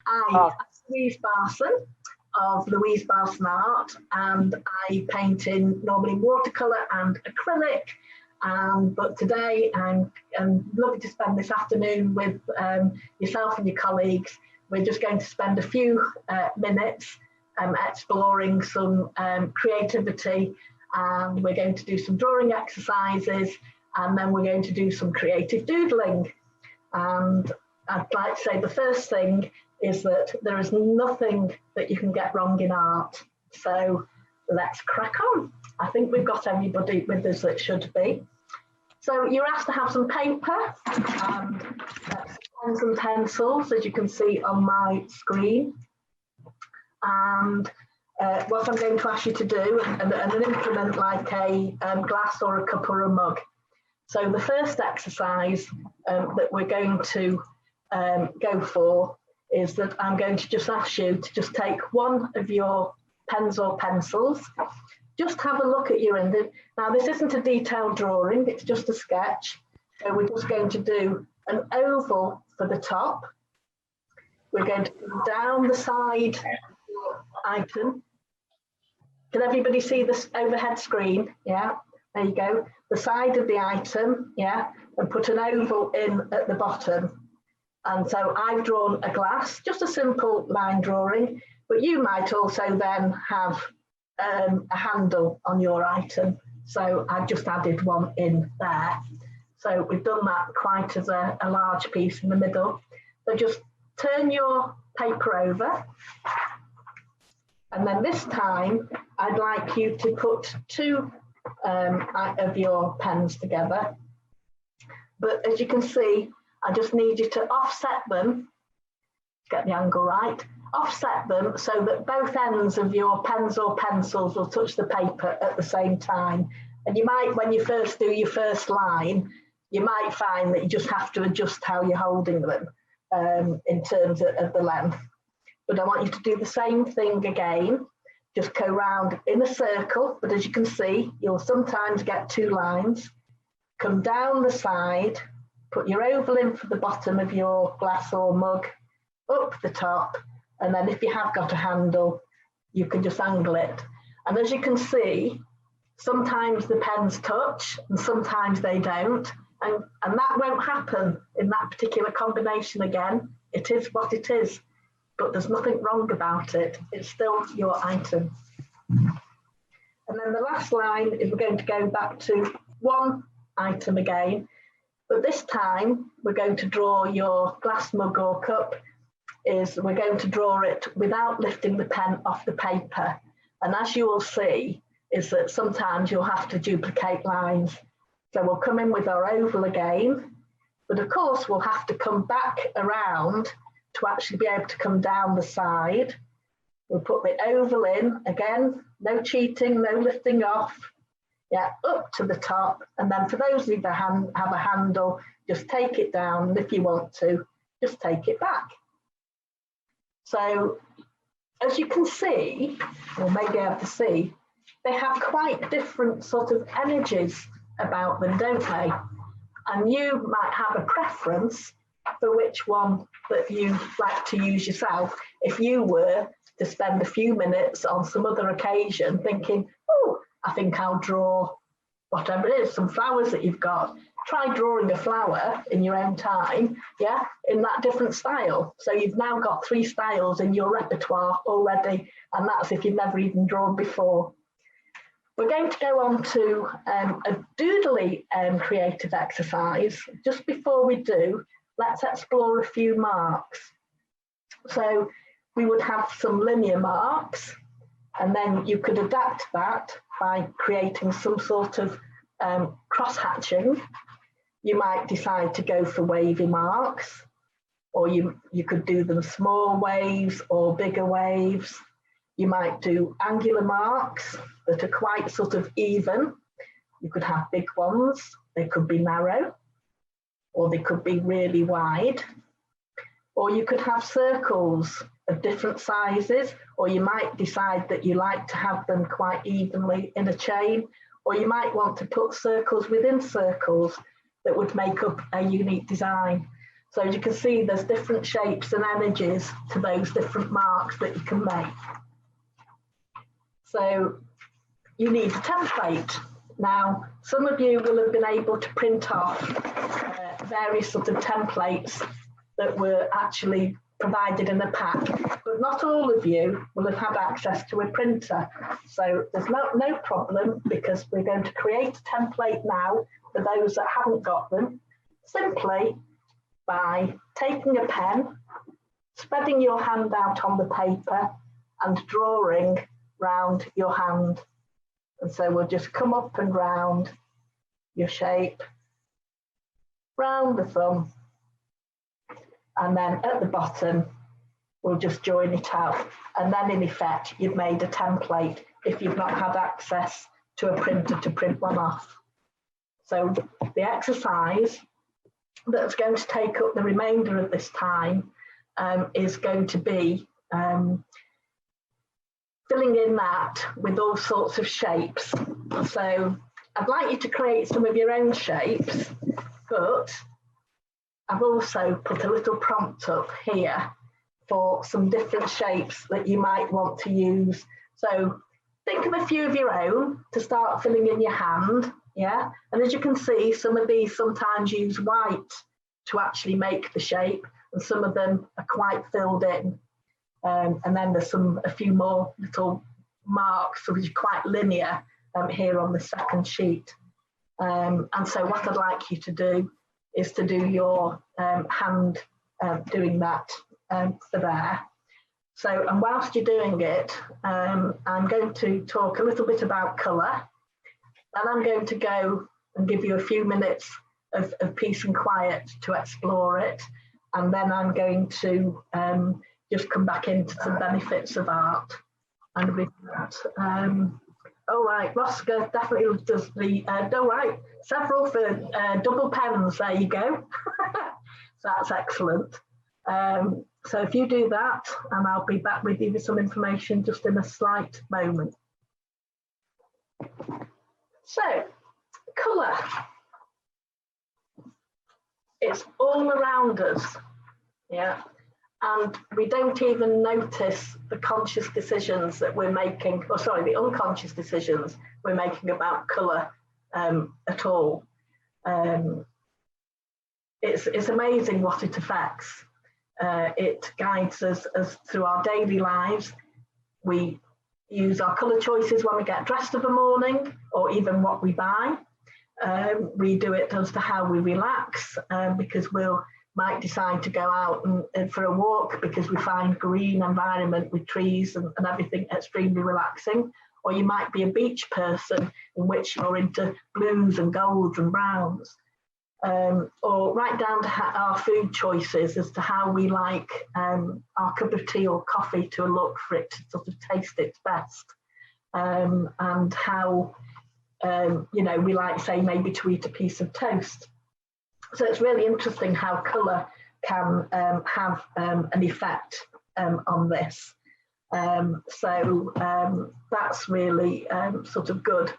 I'm Louise Barson of Louise Barson Art, and I paint in normally watercolour and acrylic. But today I'm lovely to spend this afternoon with yourself and your colleagues. We're just going to spend a few minutes exploring some creativity, and we're going to do some drawing exercises, and then we're going to do some creative doodling. And I'd like to say the first thing is that there is nothing that you can get wrong in art. So let's crack on. I think we've got everybody with us that should be. So you're asked to have some paper and pens and pencils, as you can see on my screen. And what I'm going to ask you to do, and an implement like a glass or a cup or a mug. So the first exercise that we're going to go for is that I'm going to just ask you to just take one of your pens or pencils, just have a look at your end. Now this isn't a detailed drawing, it's just a sketch. So we're just going to do an oval for the top. We're going to go down the side of your item. Can everybody see this overhead screen? Yeah, there you go. The side of the item, yeah, and put an oval in at the bottom. And so I've drawn a glass, just a simple line drawing, but you might also then have a handle on your item. So I've just added one in there. So we've done that quite as a large piece in the middle. So just turn your paper over. And then this time, I'd like you to put two of your pens together. But as you can see, I just need you to offset them, get the angle right, offset them so that both ends of your pens or pencils will touch the paper at the same time. And you might, when you first do your first line, you might find that you just have to adjust how you're holding them in terms of the length. But I want you to do the same thing again, just go round in a circle, but as you can see, you'll sometimes get two lines. Come down the side, put your oval in for the bottom of your glass or mug, up the top, and then if you have got a handle, you can just angle it. And as you can see, sometimes the pens touch and sometimes they don't, and that won't happen in that particular combination again. It is what it is, but there's nothing wrong about it. It's still your item. And then the last line is we're going to go back to one item again, but this time we're going to draw your glass, mug or cup. We're going to draw it without lifting the pen off the paper. And as you will see, is that sometimes you'll have to duplicate lines. So we'll come in with our oval again, but of course we'll have to come back around to actually be able to come down the side. We'll put the oval in, again, no cheating, no lifting off. Yeah, up to the top, and then for those of you that have a handle, just take it down, and if you want to, just take it back. So, as you can see, or maybe able to see, they have quite different sort of energies about them, don't they? And you might have a preference for which one that you like to use yourself if you were to spend a few minutes on some other occasion thinking, oh, I think I'll draw whatever it is, some flowers that you've got. Try drawing a flower in your own time, yeah, in that different style. So you've now got 3 styles in your repertoire already, and that's if you've never even drawn before. We're going to go on to a doodly creative exercise. Just before we do, let's explore a few marks. So we would have some linear marks, and then you could adapt that by creating some sort of cross-hatching. You might decide to go for wavy marks, or you could do them small waves or bigger waves. You might do angular marks that are quite sort of even. You could have big ones, they could be narrow, or they could be really wide. Or you could have circles of different sizes, or you might decide that you like to have them quite evenly in a chain, or you might want to put circles within circles that would make up a unique design. So as you can see, there's different shapes and energies to those different marks that you can make. So you need a template. Now, some of you will have been able to print off various sort of templates that were actually provided in a pack, but not all of you will have had access to a printer. So there's no problem, because we're going to create a template now for those that haven't got them, simply by taking a pen, spreading your hand out on the paper and drawing round your hand. And so we'll just come up and round your shape, round the thumb, and then at the bottom, we'll just join it out. And then in effect, you've made a template if you've not had access to a printer to print one off. So the exercise that's going to take up the remainder of this time is going to be filling in that with all sorts of shapes. So I'd like you to create some of your own shapes, but I've also put a little prompt up here for some different shapes that you might want to use. So think of a few of your own to start filling in your hand, yeah? And as you can see, some of these sometimes use white to actually make the shape, and some of them are quite filled in. And then there's a few more little marks, which is quite linear here on the second sheet. And so what I'd like you to do is to do your hand doing that for there. So, and whilst you're doing it, I'm going to talk a little bit about colour. Then I'm going to go and give you a few minutes of peace and quiet to explore it. And then I'm going to just come back into some benefits of art. And with that, all right, Rosca definitely does the, all right, several for double pens, there you go. So that's excellent. So if you do that, and I'll be back with you with some information just in a slight moment. So, colour. It's all around us, yeah? And we don't even notice the conscious decisions that we're making, or sorry, the unconscious decisions we're making about colour at all. It's amazing what it affects. It guides us through our daily lives. We use our colour choices when we get dressed of a morning, or even what we buy. We do it as to how we relax, because we'll might decide to go out and for a walk because we find green environment with trees and everything extremely relaxing. Or you might be a beach person, in which you're into blues and golds and browns. Or right down to our food choices as to how we like our cup of tea or coffee to look for it to sort of taste its best. And how, you know, we like, say, maybe to eat a piece of toast. So it's really interesting how colour can have an effect on this. So that's really sort of good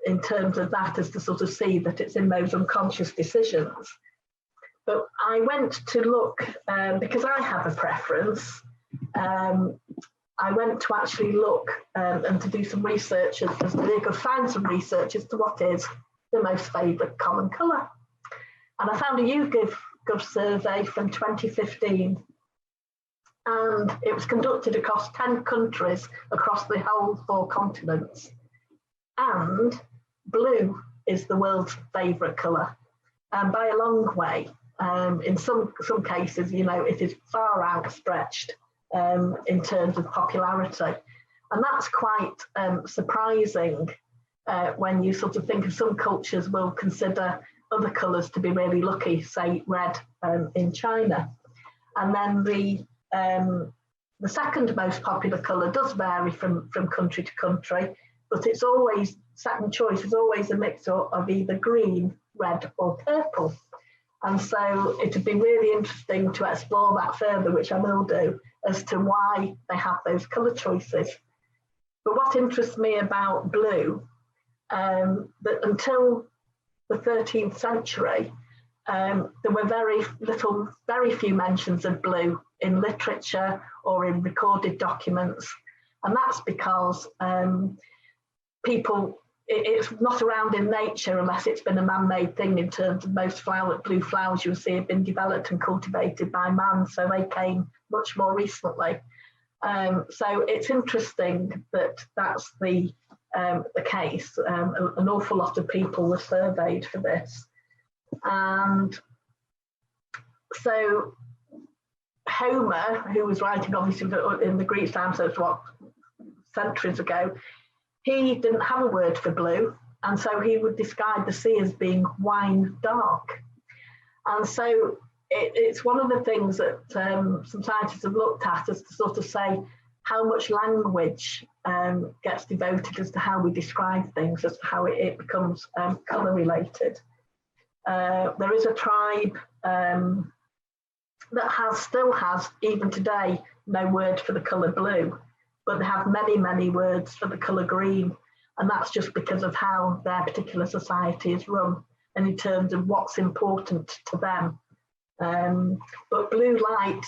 in terms of that, as to sort of see that it's in those unconscious decisions. But I went to look, because I have a preference, I went to actually look and to do some research, as to go find some research as to what is the most favourite common colour. And I found a YouGov survey from 2015, and it was conducted across 10 countries across the whole 4 continents. And blue is the world's favourite colour, and by a long way. In some cases, you know, it is far outstretched in terms of popularity. And that's quite surprising when you sort of think of some cultures will consider other colours to be really lucky, say red in China. And then the second most popular colour does vary from country to country, but it's always, second choice is always a mix of either green, red or purple. And so it'd be really interesting to explore that further, which I will do, as to why they have those colour choices. But what interests me about blue, that until the 13th century, there were very few mentions of blue in literature or in recorded documents. And that's because it's not around in nature unless it's been a man-made thing, in terms of most blue flowers you'll see have been developed and cultivated by man, so they came much more recently. So it's interesting that that's the case. An awful lot of people were surveyed for this. And so Homer, who was writing obviously in the Greek time, so it's what, centuries ago, he didn't have a word for blue, and so he would describe the sea as being wine dark. And so it's one of the things that some scientists have looked at, as to sort of say how much language gets devoted as to how we describe things, as to how it becomes colour related. There is a tribe that still has, even today, no word for the colour blue, but they have many, many words for the colour green. And that's just because of how their particular society is run and in terms of what's important to them. But blue light,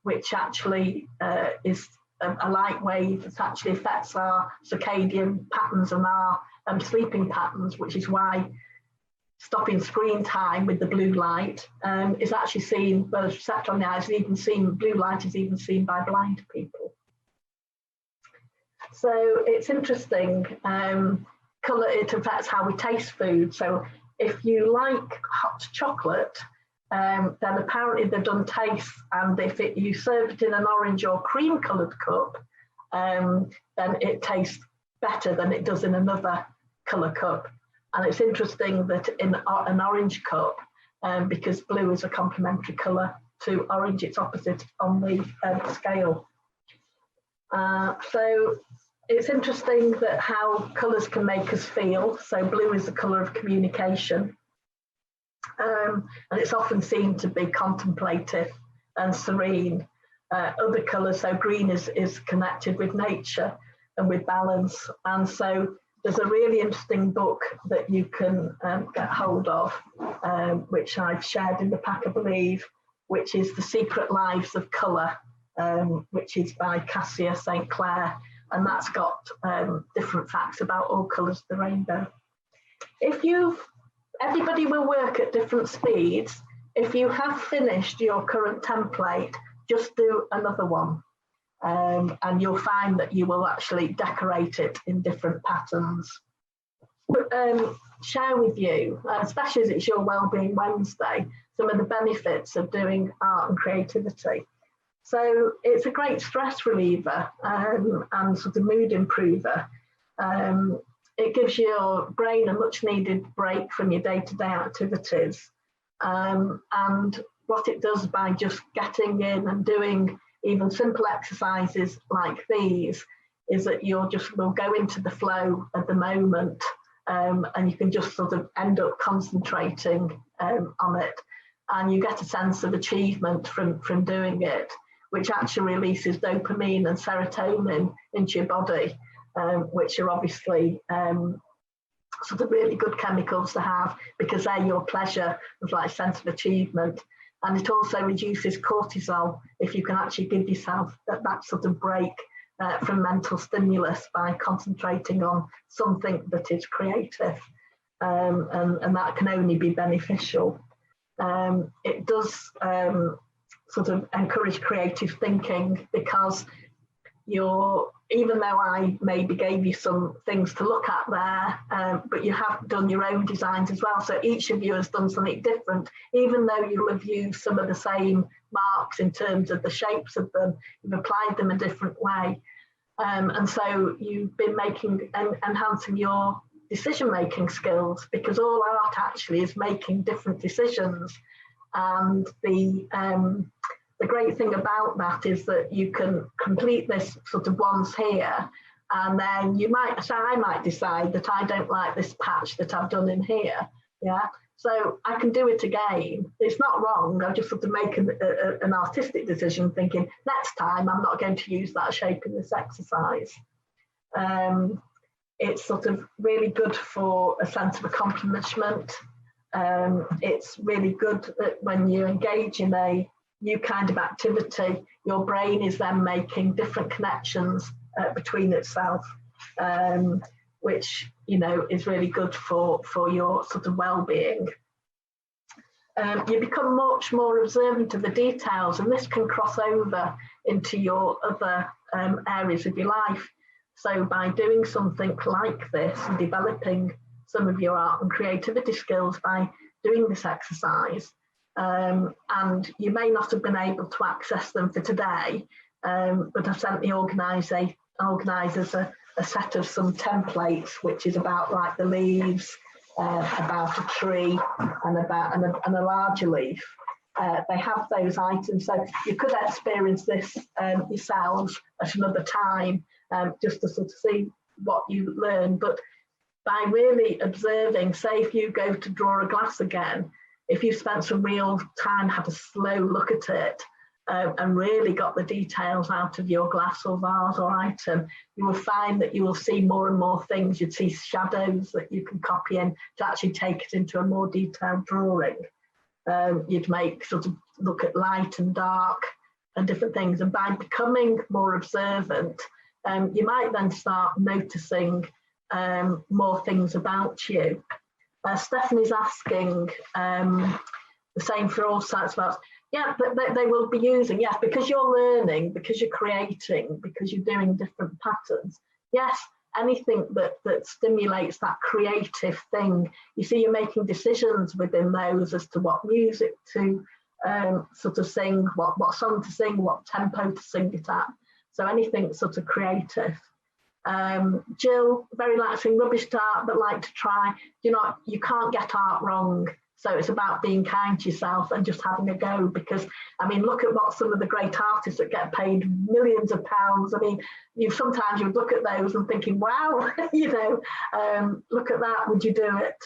which actually is a light wave that actually affects our circadian patterns and our sleeping patterns, which is why stopping screen time with the blue light is actually seen, both receptor on the eyes, and even seen, blue light is even seen by blind people. So it's interesting, colour, it affects how we taste food. So if you like hot chocolate, then apparently they've done tastes, and if you serve it in an orange or cream coloured cup, then it tastes better than it does in another colour cup. And it's interesting that in an orange cup, because blue is a complementary colour to orange, it's opposite on the scale. So it's interesting that how colours can make us feel. So blue is the colour of communication. And it's often seen to be contemplative and serene. Other colours, so green is connected with nature and with balance. And so there's a really interesting book that you can get hold of, which I've shared in the pack, I believe, which is The Secret Lives of Colour, which is by Cassia St. Clair. And that's got different facts about all colours of the rainbow. Everybody will work at different speeds. If you have finished your current template, just do another one. And you'll find that you will actually decorate it in different patterns. Share with you, especially as it's your Wellbeing Wednesday, some of the benefits of doing art and creativity. So it's a great stress reliever and sort of mood improver. It gives your brain a much needed break from your day-to-day activities. And what it does by just getting in and doing even simple exercises like these is that you'll will go into the flow at the moment, and you can just sort of end up concentrating on it, and you get a sense of achievement from doing it, which actually releases dopamine and serotonin into your body, which are obviously sort of really good chemicals to have, because they're your pleasure and like sense of achievement. And it also reduces cortisol if you can actually give yourself that sort of break from mental stimulus by concentrating on something that is creative, and that can only be beneficial. It does sort of encourage creative thinking, because even though I maybe gave you some things to look at there, but you have done your own designs as well. So each of you has done something different, even though you'll have used some of the same marks in terms of the shapes of them, you've applied them a different way. And so you've been enhancing your decision-making skills, because all art actually is making different decisions. And the great thing about that is that you can complete this sort of once here, and then I might decide that I don't like this patch that I've done in here, yeah? So I can do it again. It's not wrong. I just sort of make an artistic decision, thinking next time I'm not going to use that shape in this exercise. It's sort of really good for a sense of accomplishment. It's really good that when you engage in a new kind of activity, your brain is then making different connections between itself, which, you know, is really good for your sort of well-being. You become much more observant of the details, and this can cross over into your other areas of your life. So by doing something like this and developing some of your art and creativity skills by doing this exercise, and you may not have been able to access them for today, but I've sent the organisers a set of some templates, which is about like the leaves, about a tree, and about and a larger leaf. They have those items, so you could experience this yourselves at another time, just to sort of see what you learn. But by really observing, say if you go to draw a glass again, if you spent some real time, had a slow look at it, and really got the details out of your glass or vase or item, you will find that you will see more and more things. You'd see shadows that you can copy in to actually take it into a more detailed drawing. You'd make sort of look at light and dark and different things. And by becoming more observant, you might then start noticing more things about you. Stephanie's asking the same for all sites of arts. Yeah, but they will be using, yes, because you're learning, because you're creating, because you're doing different patterns. Yes, anything that stimulates that creative thing. You see, you're making decisions within those as to what music to sort of sing, what song to sing, what tempo to sing it at. So anything sort of creative. Jill, very like saying rubbish art, but like to try. You know, you can't get art wrong. So it's about being kind to yourself and just having a go, because, I mean, look at what some of the great artists that get paid millions of pounds. I mean, sometimes you look at those and thinking, wow, you know, look at that, would you do it?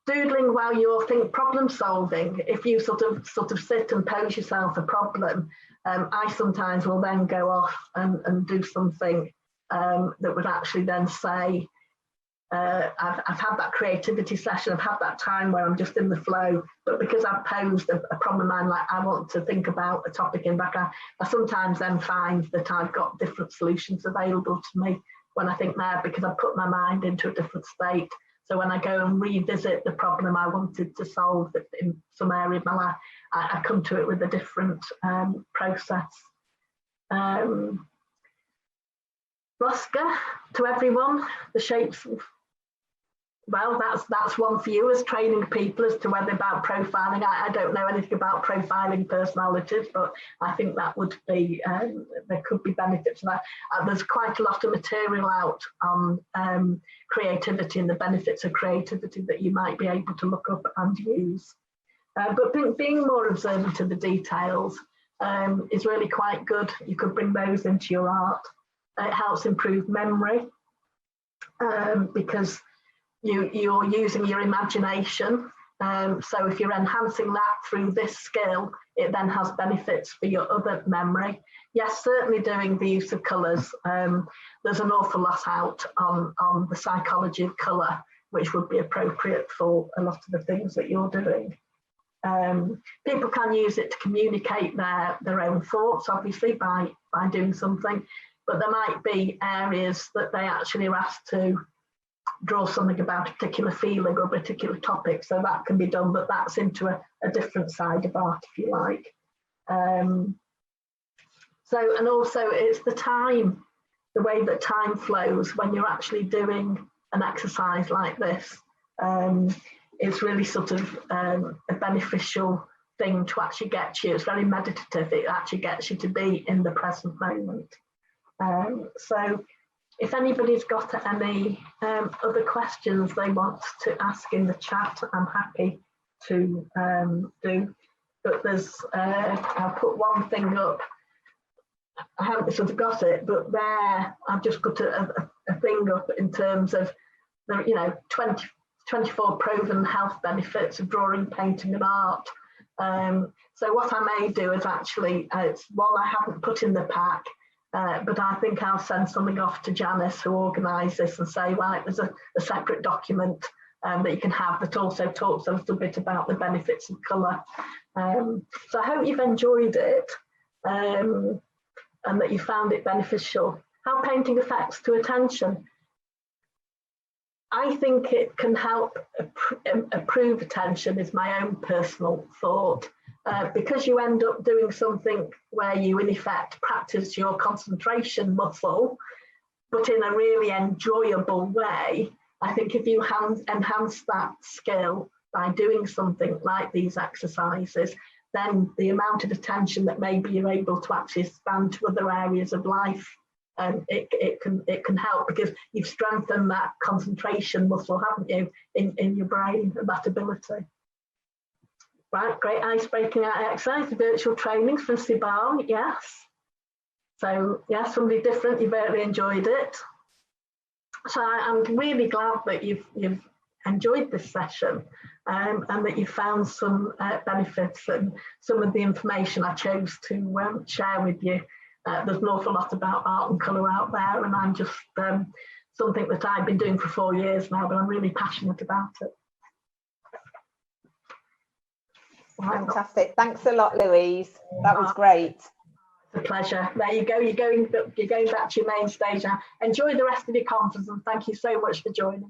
Doodling while you're problem solving, if you sort of sit and pose yourself a problem, I sometimes will then go off and do something that would actually then say, I've had that creativity session, I've had that time where I'm just in the flow, but because I've posed a problem in mind, like I want to think about a topic in back, I sometimes then find that I've got different solutions available to me when I think now, because I've put my mind into a different state. So when I go and revisit the problem I wanted to solve in some area of my life, I come to it with a different process. Rosca, to everyone, the shapes. Well, that's one for you as training people as to whether about profiling. I don't know anything about profiling personalities, but I think that would be, there could be benefits to that. There's quite a lot of material out on creativity and the benefits of creativity that you might be able to look up and use. But being more observant of the details is really quite good. You could bring those into your art. It helps improve memory because you're using your imagination. So if you're enhancing that through this skill, it then has benefits for your other memory. Yes, certainly doing the use of colours. There's an awful lot out on the psychology of colour, which would be appropriate for a lot of the things that you're doing. People can use it to communicate their own thoughts, obviously, by doing something, but there might be areas that they actually are asked to draw something about a particular feeling or a particular topic, so that can be done, but that's into a different side of art, if you like. And also it's the time, the way that time flows when you're actually doing an exercise like this. It's really sort of a beneficial thing to actually get you. It's very meditative. It actually gets you to be in the present moment. So if anybody's got any other questions they want to ask in the chat, I'm happy to do. But there's, I'll put one thing up. I haven't sort of got it, but there I've just put a thing up in terms of the 24 proven health benefits of drawing, painting, and art. So what I may do is actually, it's one I haven't put in the pack. but I think I'll send something off to Janice, who organised this, and say, right, there's a separate document that you can have that also talks a little bit about the benefits of colour. So I hope you've enjoyed it and that you found it beneficial. How painting affects to attention. I think it can help improve attention, is my own personal thought. Because you end up doing something where you in effect practice your concentration muscle, but in a really enjoyable way. I think if you enhance that skill by doing something like these exercises, then the amount of attention that maybe you're able to actually expand to other areas of life, it can help, because you've strengthened that concentration muscle, haven't you, in your brain, and that ability. Right, great ice-breaking exercise, virtual trainings from Sibal, yes. So, yeah, somebody different, you very enjoyed it. So I'm really glad that you've enjoyed this session and that you found some benefits, and some of the information I chose to share with you. There's an awful lot about art and colour out there, and I'm just something that I've been doing for 4 years now, but I'm really passionate about it. Fantastic. Thanks a lot, Louise. That was great. It's a pleasure. There you go. You're going back to your main stage now. Enjoy the rest of your conference, and thank you so much for joining.